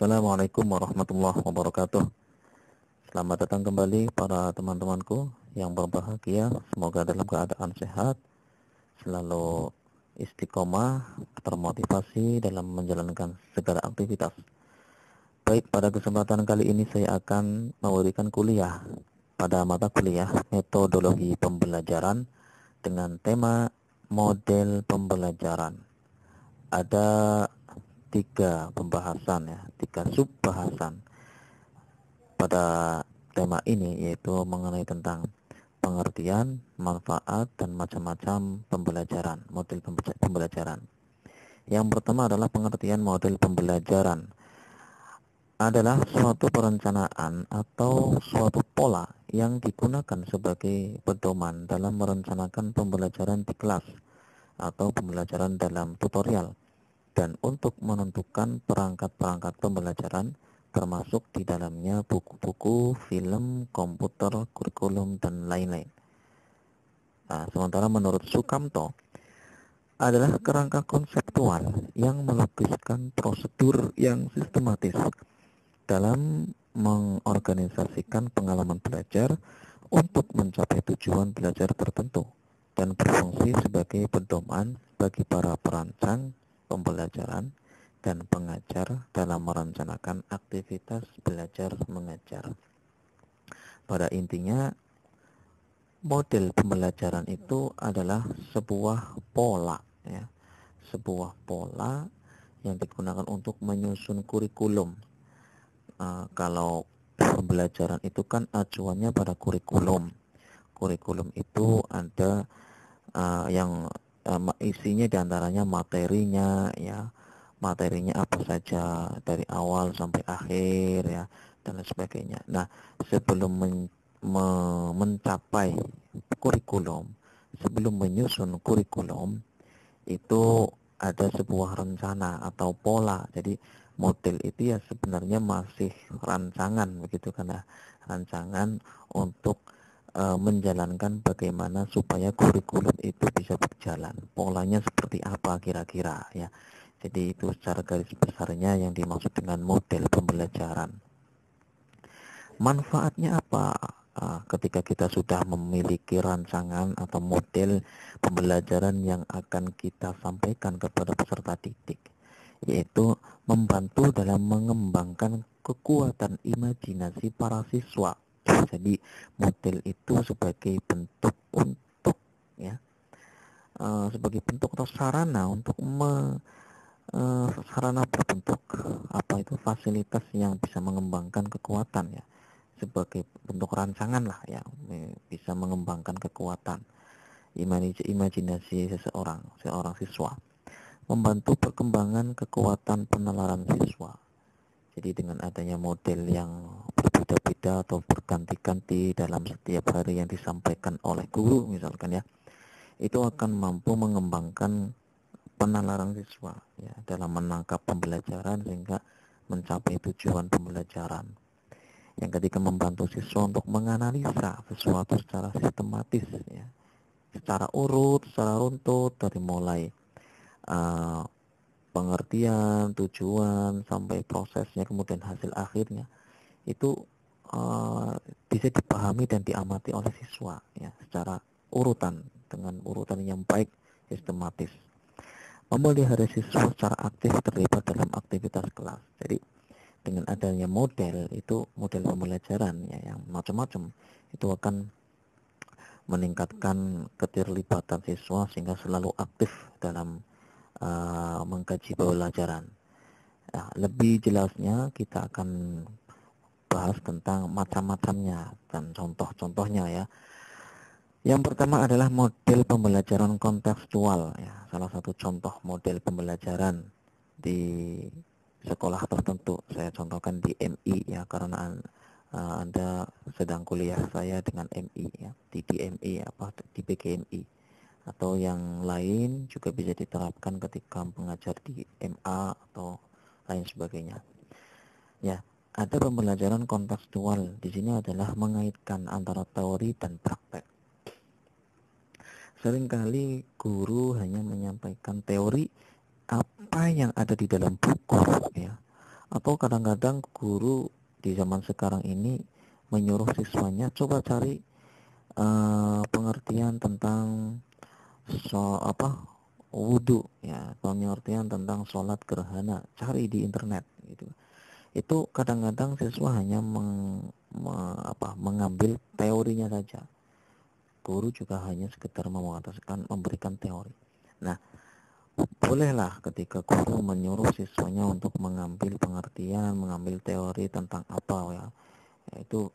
Assalamualaikum warahmatullahi wabarakatuh. Selamat datang kembali para teman-temanku yang berbahagia. Semoga dalam keadaan sehat, selalu istiqomah, termotivasi dalam menjalankan segala aktivitas. Baik, pada kesempatan kali ini saya akan memberikan kuliah pada mata kuliah metodologi pembelajaran dengan tema model pembelajaran. Ada 3 pembahasan ya, 3 subbahasan pada tema ini, yaitu mengenai tentang pengertian, manfaat, dan macam-macam pembelajaran, model pembelajaran. Yang pertama adalah pengertian model pembelajaran. Adalah suatu perencanaan atau suatu pola yang digunakan sebagai pedoman dalam merencanakan pembelajaran di kelas atau pembelajaran dalam tutorial, dan untuk menentukan perangkat-perangkat pembelajaran termasuk di dalamnya buku-buku, film, komputer, kurikulum, dan lain-lain. Nah, sementara menurut Sukamto adalah kerangka konseptual yang melukiskan prosedur yang sistematis dalam mengorganisasikan pengalaman belajar untuk mencapai tujuan belajar tertentu dan berfungsi sebagai pedoman bagi para perancang pembelajaran dan pengajar dalam merencanakan aktivitas belajar mengajar. Pada intinya, model pembelajaran itu adalah sebuah pola ya, sebuah pola yang digunakan untuk menyusun kurikulum. Kalau pembelajaran itu kan acuannya pada kurikulum. Kurikulum itu ada yang isinya diantaranya materinya ya, materinya apa saja dari awal sampai akhir ya, dan lain sebagainya. Nah, sebelum mencapai kurikulum, sebelum menyusun kurikulum itu ada sebuah rencana atau pola. Jadi model itu ya sebenarnya masih rancangan begitu, karena rancangan untuk menjalankan bagaimana supaya kurikulum itu bisa berjalan, polanya seperti apa kira-kira ya. Jadi itu secara garis besarnya yang dimaksud dengan model pembelajaran. Manfaatnya apa? Ketika kita sudah memiliki rancangan atau model pembelajaran yang akan kita sampaikan kepada peserta didik, yaitu membantu dalam mengembangkan kekuatan imajinasi para siswa. Jadi model itu sebagai bentuk untuk ya, sebagai bentuk atau sarana untuk sarana berbentuk apa itu fasilitas yang bisa mengembangkan kekuatan ya, sebagai bentuk rancangan lah ya, bisa mengembangkan kekuatan imajinasi seorang siswa, membantu perkembangan kekuatan penalaran siswa. Jadi dengan adanya model yang berbeda-beda atau berganti-ganti dalam setiap hari yang disampaikan oleh guru misalkan ya, itu akan mampu mengembangkan penalaran siswa ya, dalam menangkap pembelajaran sehingga mencapai tujuan pembelajaran. Yang ketiga, membantu siswa untuk menganalisa sesuatu secara sistematis ya, secara urut, secara runtut, dari mulai uh, pengertian, tujuan, sampai prosesnya, kemudian hasil akhirnya itu bisa dipahami dan diamati oleh siswa ya, secara urutan, dengan urutan yang baik, sistematis. Memelihara siswa secara aktif terlibat dalam aktivitas kelas. Jadi dengan adanya model itu, model pembelajaran ya, yang macam-macam, itu akan meningkatkan keterlibatan siswa sehingga selalu aktif dalam mengkaji pembelajaran. Nah, lebih jelasnya kita akan bahas tentang macam-macamnya dan contoh-contohnya ya. Yang pertama adalah model pembelajaran kontekstual ya, salah satu contoh model pembelajaran di sekolah tertentu. Saya contohkan di MI ya, karena Anda sedang kuliah saya dengan MI ya, di DMI apa di PGMI, atau yang lain juga bisa diterapkan ketika mengajar di MA atau lain sebagainya. Ya, ada pembelajaran kontekstual di sini adalah mengaitkan antara teori dan praktek. Seringkali guru hanya menyampaikan teori, apa yang ada di dalam buku ya, Atau kadang-kadang guru di zaman sekarang ini menyuruh siswanya coba cari pengertian tentang wudhu ya, pengertian tentang sholat gerhana, cari di internet gitu. Itu kadang-kadang siswa hanya mengambil teorinya saja, guru juga hanya sekedar memberikan teori. Nah, bolehlah ketika guru menyuruh siswanya untuk mengambil pengertian, mengambil teori tentang apa ya, yaitu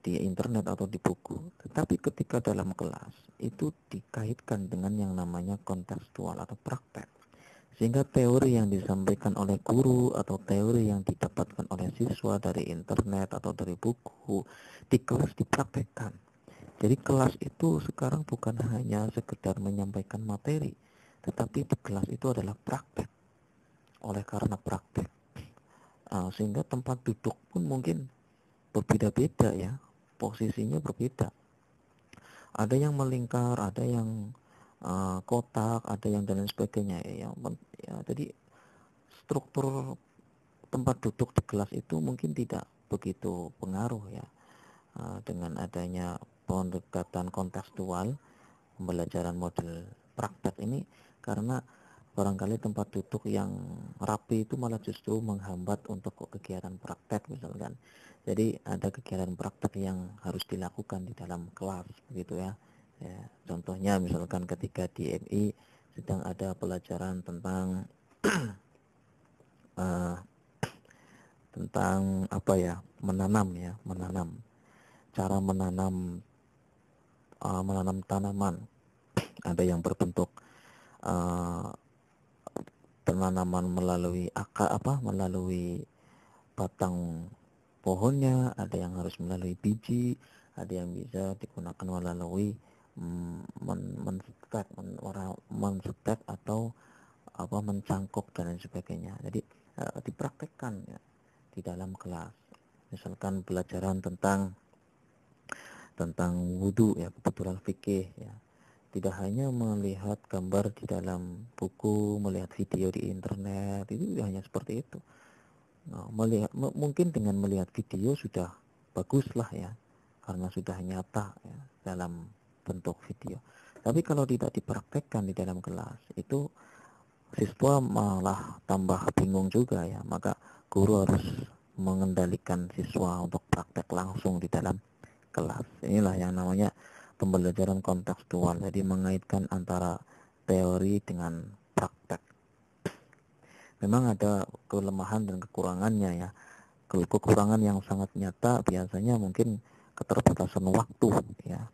di internet atau di buku. Tetapi ketika dalam kelas itu dikaitkan dengan yang namanya kontekstual atau praktek, sehingga teori yang disampaikan oleh guru atau teori yang didapatkan oleh siswa dari internet atau dari buku di kelas dipraktekkan. Jadi kelas itu sekarang bukan hanya sekedar menyampaikan materi, tetapi di kelas itu adalah praktek. Oleh karena praktek, sehingga tempat duduk pun mungkin berbeda-beda ya, posisinya berbeda. Ada yang melingkar, ada yang kotak, ada yang dan lain sebagainya ya. Jadi struktur tempat duduk di kelas itu mungkin tidak begitu pengaruh ya, dengan adanya pendekatan kontekstual, pembelajaran model praktek ini, karena barangkali tempat duduk yang rapi itu malah justru menghambat untuk kegiatan praktek misalkan. Jadi ada kegiatan praktek yang harus dilakukan di dalam kelas begitu ya. Ya, contohnya misalkan ketika di MI sedang ada pelajaran tentang uh, tentang apa ya, menanam, cara menanam tanaman. Ada yang berbentuk uh, penanaman melalui batang pohonnya, ada yang harus melalui biji, ada yang bisa digunakan melalui mensetek atau mencangkok dan lain sebagainya. Jadi dipraktekkan ya di dalam kelas. Misalkan pelajaran tentang wudhu ya, kebetulan fikih ya, tidak hanya melihat gambar di dalam buku, melihat video di internet, itu hanya seperti itu. Nah, mungkin dengan melihat video sudah bagus lah ya, karena sudah nyata ya, dalam bentuk video. Tapi kalau tidak dipraktekkan di dalam kelas, itu siswa malah tambah bingung juga ya. Maka guru harus mengendalikan siswa untuk praktek langsung di dalam kelas. Inilah yang namanya pembelajaran kontekstual, jadi mengaitkan antara teori dengan praktek. Memang ada kelemahan dan kekurangannya ya. Kekurangan yang sangat nyata biasanya mungkin keterbatasan waktu ya.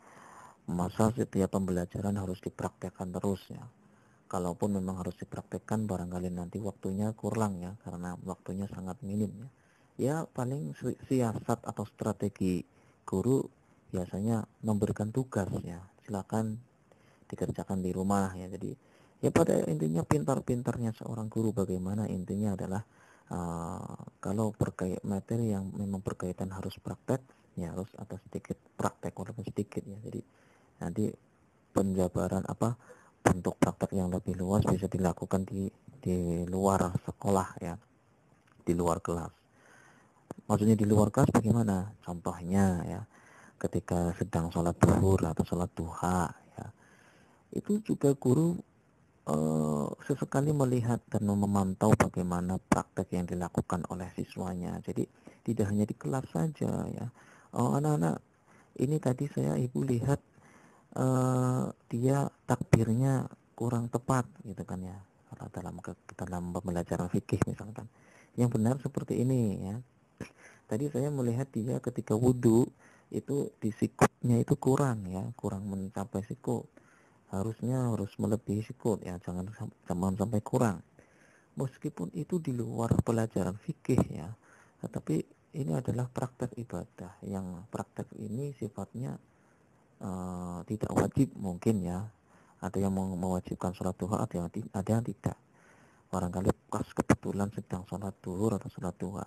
Masa setiap pembelajaran harus dipraktekkan terus ya. Kalaupun memang harus dipraktekkan, barangkali nanti waktunya kurang ya, karena waktunya sangat minim ya. Ya paling siasat atau strategi guru biasanya memberikan tugas ya, silakan dikerjakan di rumah ya. Jadi ya pada intinya pintar-pintarnya seorang guru bagaimana, intinya adalah kalau materi yang memang berkaitan harus praktek ya, harus ada sedikit praktek walaupun sedikit ya. Jadi nanti penjabaran bentuk praktek yang lebih luas bisa dilakukan di luar sekolah ya, di luar kelas. Maksudnya di luar kelas bagaimana? Contohnya ya, ketika sedang sholat zuhur atau sholat duha ya, itu juga guru sesekali melihat dan memantau bagaimana praktek yang dilakukan oleh siswanya. Jadi tidak hanya di kelas saja ya. Oh anak-anak, ini tadi ibu lihat dia takbirnya kurang tepat gitu kan ya, kalau dalam pembelajaran fikih misalkan. Yang benar seperti ini ya. Tadi saya melihat dia ketika wudhu itu di sikutnya itu kurang ya, kurang mencapai sikut. Harus melebihi sikut ya, jangan sampai kurang. Meskipun itu di luar pelajaran fikih ya, tetapi ini adalah praktek ibadah, yang praktek ini sifatnya tidak wajib mungkin ya. Ada yang mewajibkan sholat duha, ada yang tidak. Barangkali pas kebetulan sedang sholat duhur atau sholat duha,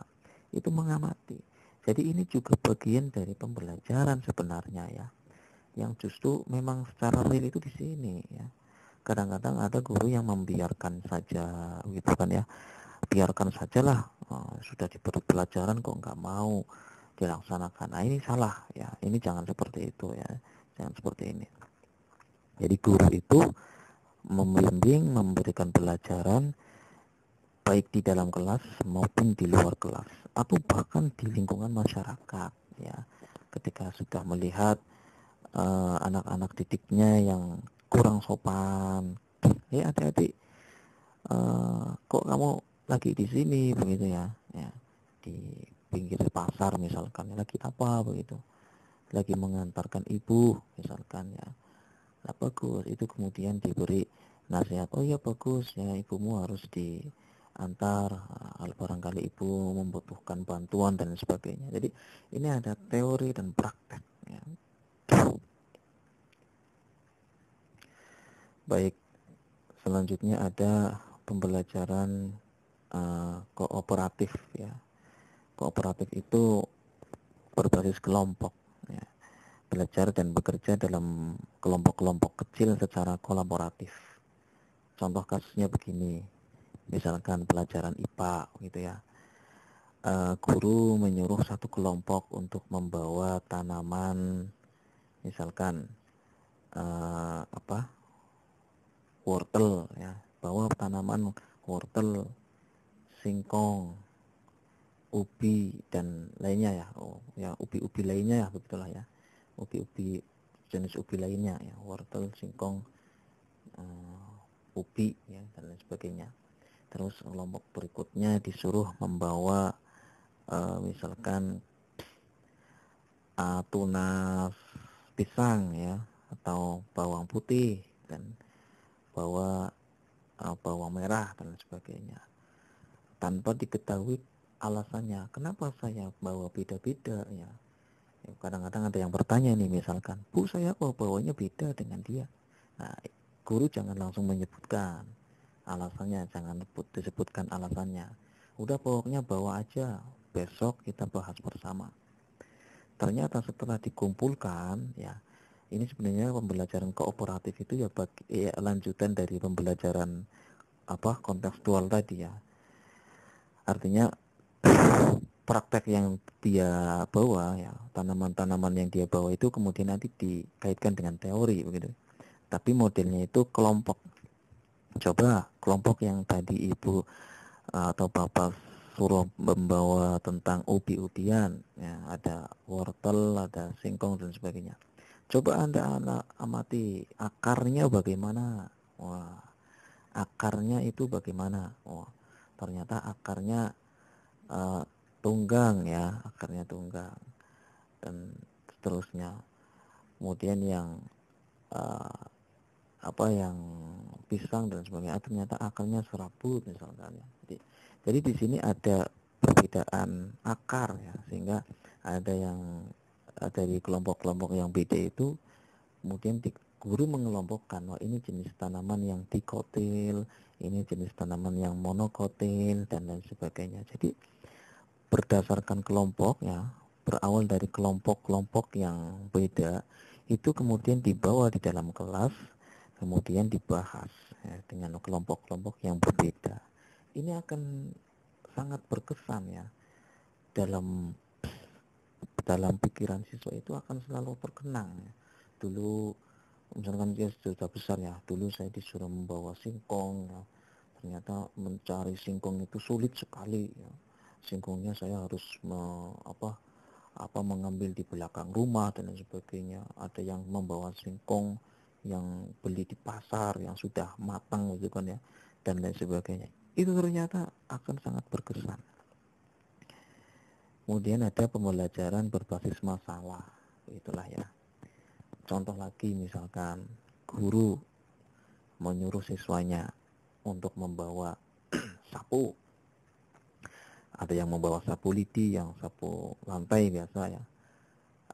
itu mengamati. Jadi ini juga bagian dari pembelajaran sebenarnya ya, yang justru memang secara real itu di sini ya. Kadang-kadang ada guru yang membiarkan saja gitu kan ya, biarkan sajalah, sudah diberi pelajaran kok nggak mau dilaksanakan. Nah ini salah ya, ini jangan seperti itu ya, jangan seperti ini. Jadi guru itu membimbing, memberikan pelajaran baik di dalam kelas maupun di luar kelas atau bahkan di lingkungan masyarakat ya. Ketika sudah melihat anak-anak didiknya yang kurang sopan, adik-adik, kok kamu lagi di sini begitu ya, di pinggir pasar misalkan, lagi apa begitu, lagi mengantarkan ibu misalkan ya. Nah, bagus, itu kemudian diberi nasihat, oh ya bagus ya, ibumu harus diantar, barangkali ibu membutuhkan bantuan dan sebagainya. Jadi ini ada teori dan praktek ya. Baik, selanjutnya ada pembelajaran kooperatif ya. Kooperatif itu berbasis kelompok ya. Belajar dan bekerja dalam kelompok-kelompok kecil secara kolaboratif. Contoh kasusnya begini, misalkan pelajaran IPA gitu ya. Guru menyuruh satu kelompok untuk membawa tanaman, misalkan wortel ya, bawa tanaman wortel, singkong, ubi dan lainnya ya. Ubi-ubi lainnya ya, begitulah ya. Ubi-ubi, jenis ubi lainnya ya, wortel, singkong, ubi ya, dan lain sebagainya. Terus kelompok berikutnya disuruh membawa misalkan tunas pisang ya, atau bawang putih, dan bawa bawang merah dan lain sebagainya, tanpa diketahui alasannya kenapa saya bawa beda-beda ya. Kadang-kadang ada yang bertanya nih, misalkan, Bu, saya kok bawanya beda dengan dia. Nah, guru jangan langsung menyebutkan alasannya, jangan disebutkan alasannya. Udah pokoknya bawa aja, besok kita bahas bersama. Ternyata setelah dikumpulkan ya, ini sebenarnya pembelajaran kooperatif itu ya, lanjutan dari pembelajaran kontekstual tadi ya. Artinya praktek yang dia bawa ya, tanaman-tanaman yang dia bawa itu kemudian nanti dikaitkan dengan teori begitu. Tapi modelnya itu kelompok. Coba kelompok yang tadi ibu atau bapak suruh membawa tentang ubi-ubian ya, ada wortel, ada singkong dan sebagainya. Coba Anda amati akarnya bagaimana. Wah, akarnya itu bagaimana. Wah, ternyata akarnya tunggang ya, akarnya tunggang dan seterusnya. Kemudian yang yang pisang dan sebagainya, ternyata akarnya serabut misalkan ya. Jadi di sini ada perbedaan akar ya, sehingga ada yang dari kelompok-kelompok yang beda itu kemudian guru mengelompokkan, wah ini jenis tanaman yang dikotil, ini jenis tanaman yang monokotil dan lain sebagainya. Jadi berdasarkan kelompok ya, berawal dari kelompok-kelompok yang beda, itu kemudian dibawa di dalam kelas, kemudian dibahas ya, dengan kelompok-kelompok yang berbeda. Ini akan sangat berkesan ya, dalam pikiran siswa itu akan selalu terkenang ya. Dulu misalkan dia sudah besar ya, dulu saya disuruh membawa singkong ya, ternyata mencari singkong itu sulit sekali ya. Singkongnya saya harus mengambil di belakang rumah dan lain sebagainya. Ada yang membawa singkong yang beli di pasar yang sudah matang gitu kan ya, dan lain sebagainya. Itu ternyata akan sangat berkesan. Kemudian ada pembelajaran berbasis masalah, itulah ya. Contoh lagi, misalkan guru menyuruh siswanya untuk membawa sapu. Ada yang membawa sapu lidi, yang sapu lantai biasa ya.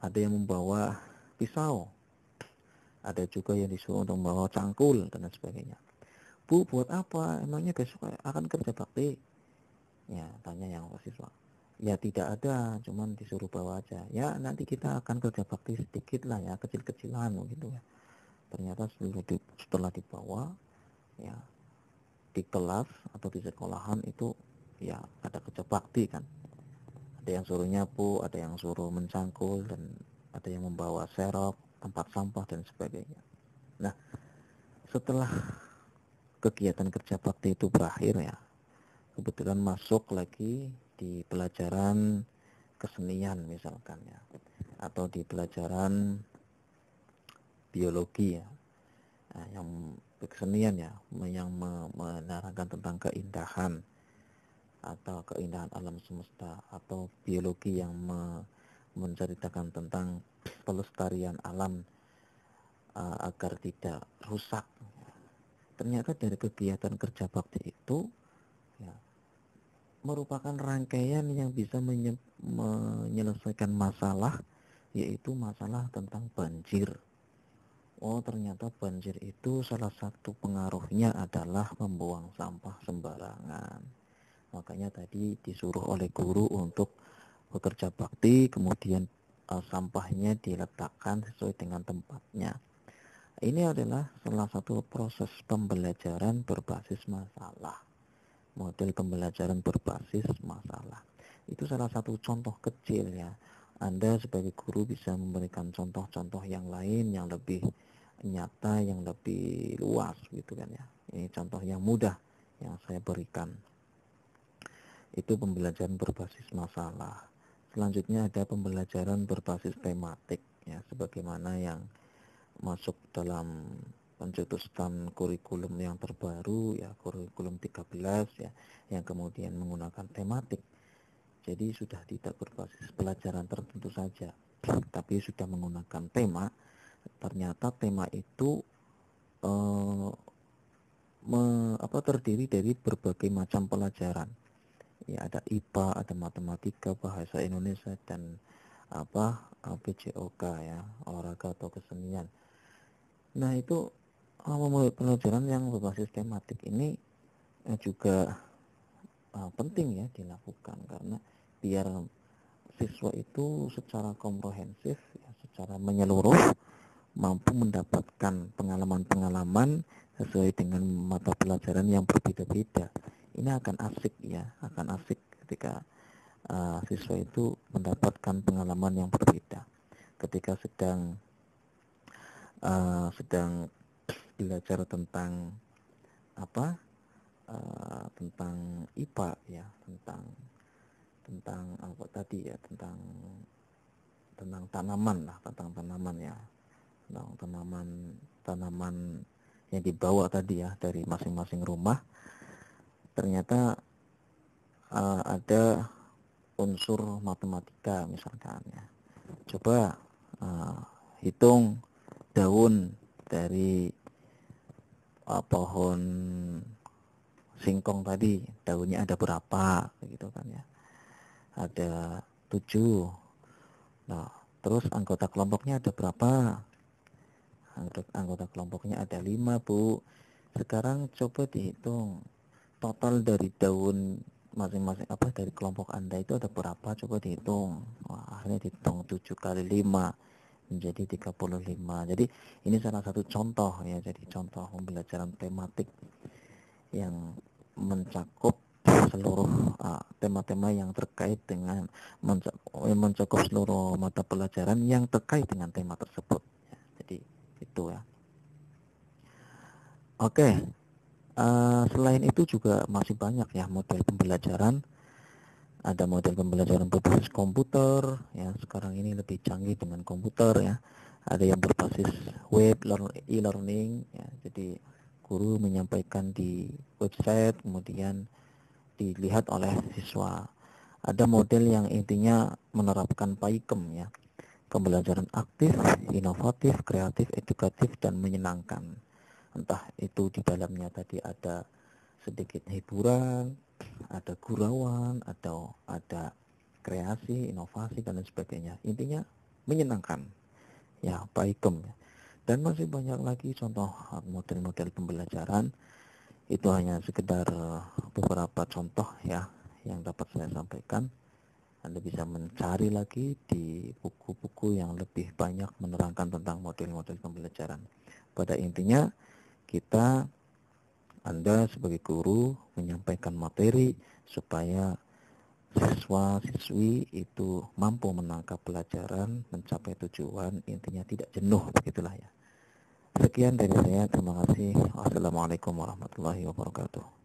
Ada yang membawa pisau. Ada juga yang disuruh untuk membawa cangkul dan lain sebagainya. Bu, buat apa? Emangnya besok akan kerja bakti? Ya, tanya yang siswa. Ya tidak ada, cuman disuruh bawa aja. Ya nanti kita akan kerja bakti sedikit lah ya, kecil-kecilan gitu ya. Ternyata setelah dibawa ya, di kelas atau di sekolahan itu ya ada kerja bakti kan. Ada yang suruh nyapu, ada yang suruh mencangkul, dan ada yang membawa serok, tempat sampah, dan sebagainya. Nah, setelah kegiatan kerja bakti itu berakhir ya, kebetulan masuk lagi di pelajaran kesenian misalkan ya, atau di pelajaran biologi ya, nah, yang kesenian ya, yang menerangkan tentang keindahan atau keindahan alam semesta, atau biologi yang menceritakan tentang pelestarian alam agar tidak rusak. Ternyata dari kegiatan kerja bakti itu ya, merupakan rangkaian yang bisa menyelesaikan masalah, yaitu masalah tentang banjir. Oh, ternyata banjir itu salah satu pengaruhnya adalah membuang sampah sembarangan. Makanya tadi disuruh oleh guru untuk bekerja bakti, kemudian sampahnya diletakkan sesuai dengan tempatnya. Ini adalah salah satu proses pembelajaran berbasis masalah. Model pembelajaran berbasis masalah. Itu salah satu contoh kecil ya. Anda sebagai guru bisa memberikan contoh-contoh yang lain yang lebih nyata, yang lebih luas gitu kan ya. Ini contoh yang mudah yang saya berikan. Itu pembelajaran berbasis masalah. Selanjutnya ada pembelajaran berbasis tematik ya, sebagaimana yang masuk dalam pencetusan kurikulum yang terbaru ya, kurikulum 13 ya, yang kemudian menggunakan tematik. Jadi sudah tidak berbasis pelajaran tertentu saja, tapi sudah menggunakan tema. Ternyata tema itu terdiri dari berbagai macam pelajaran. Ya, ada IPA, ada matematika, bahasa Indonesia, dan PJOK ya, olahraga atau kesenian. Nah, itu pelajaran yang berbasis tematik ini juga penting ya dilakukan, karena biar siswa itu secara komprehensif ya, secara menyeluruh mampu mendapatkan pengalaman-pengalaman sesuai dengan mata pelajaran yang berbeda-beda. Ini akan asik ya, akan asik ketika siswa itu mendapatkan pengalaman yang berbeda ketika sedang belajar tentang tentang IPA ya, tentang apa tadi ya, tentang tanaman lah, tentang tanaman ya, tentang tanaman yang dibawa tadi ya dari masing-masing rumah. Ternyata ada unsur matematika misalkan ya. Coba hitung daun dari pohon singkong tadi, daunnya ada berapa gitu kan ya. Ada 7. Nah, terus anggota kelompoknya ada berapa? Anggota kelompoknya ada 5, Bu. Sekarang coba dihitung total dari daun masing-masing dari kelompok Anda itu ada berapa, coba dihitung. Wah, akhirnya dihitung 7 kali 5 menjadi 35. Jadi ini salah satu contoh ya, jadi contoh pembelajaran tematik yang mencakup seluruh tema-tema yang terkait dengan mencakup seluruh mata pelajaran yang terkait dengan tema tersebut ya. Jadi itu ya. Oke. Selain itu juga masih banyak ya model pembelajaran. Ada model pembelajaran berbasis komputer ya, sekarang ini lebih canggih dengan komputer ya. Ada yang berbasis web e-learning ya, jadi guru menyampaikan di website kemudian dilihat oleh siswa. Ada model yang intinya menerapkan PAIKEM ya, pembelajaran aktif, inovatif, kreatif, edukatif, dan menyenangkan. Entah itu di dalamnya tadi ada sedikit hiburan, ada gurauan, atau ada kreasi, inovasi, dan lain sebagainya. Intinya menyenangkan ya, PAIKEM. Dan masih banyak lagi contoh model-model pembelajaran. Itu hanya sekedar beberapa contoh ya yang dapat saya sampaikan. Anda bisa mencari lagi di buku-buku yang lebih banyak menerangkan tentang model-model pembelajaran. Pada intinya, Anda sebagai guru menyampaikan materi supaya siswa-siswi itu mampu menangkap pelajaran, mencapai tujuan, intinya tidak jenuh, begitulah ya. Sekian dari saya, terima kasih. Wassalamualaikum warahmatullahi wabarakatuh.